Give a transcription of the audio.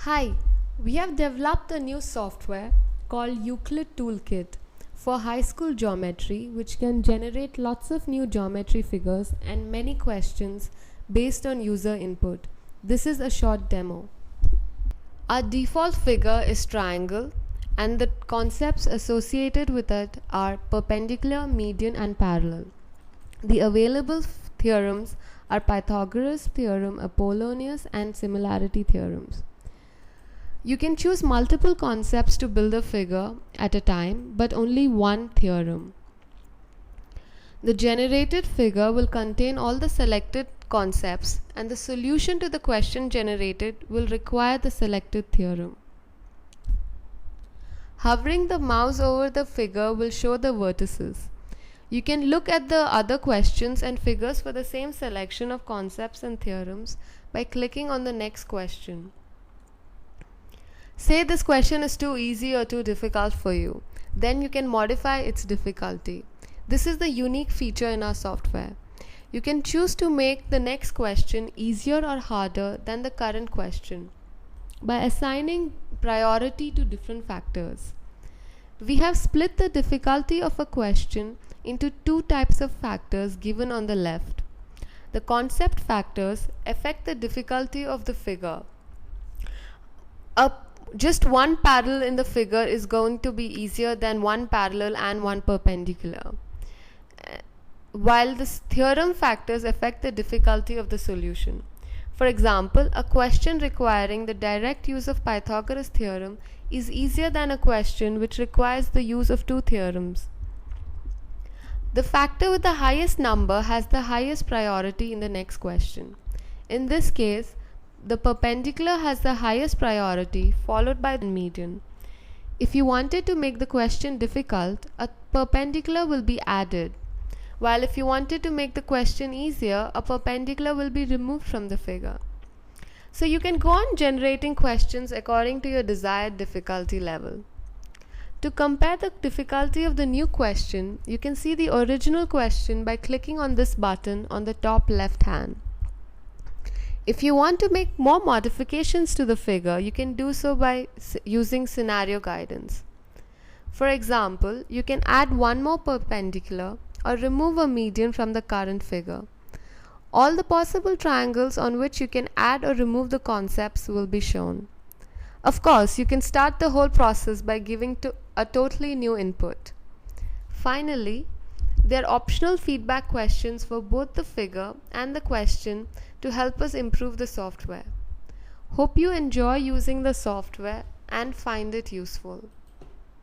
Hi, we have developed a new software called Euclid Toolkit for high school geometry, which can generate lots of new geometry figures and many questions based on user input. This is a short demo. Our default figure is triangle and the concepts associated with it are perpendicular, median and parallel. The available theorems are Pythagoras theorem, Apollonius and similarity theorems. You can choose multiple concepts to build a figure at a time, but only one theorem. The generated figure will contain all the selected concepts, and the solution to the question generated will require the selected theorem. Hovering the mouse over the figure will show the vertices. You can look at the other questions and figures for the same selection of concepts and theorems by clicking on the next question. Say this question is too easy or too difficult for you. Then you can modify its difficulty. This is the unique feature in our software. You can choose to make the next question easier or harder than the current question by assigning priority to different factors. We have split the difficulty of a question into two types of factors given on the left. The concept factors affect the difficulty of the figure. Just one parallel in the figure is going to be easier than one parallel and one perpendicular, while the theorem factors affect the difficulty of the solution. For example, a question requiring the direct use of Pythagoras theorem is easier than a question which requires the use of two theorems. The factor with the highest number has the highest priority in the next question. In this case, the perpendicular has the highest priority, followed by the median. If you wanted to make the question difficult, a perpendicular will be added, while if you wanted to make the question easier, a perpendicular will be removed from the figure. So you can go on generating questions according to your desired difficulty level. To compare the difficulty of the new question, you can see the original question by clicking on this button on the top left hand. If you want to make more modifications to the figure, you can do so by using scenario guidance. For example, you can add one more perpendicular or remove a median from the current figure. All the possible triangles on which you can add or remove the concepts will be shown. Of course, you can start the whole process by giving a totally new input. Finally, there are optional feedback questions for both the figure and the question to help us improve the software. Hope you enjoy using the software and find it useful.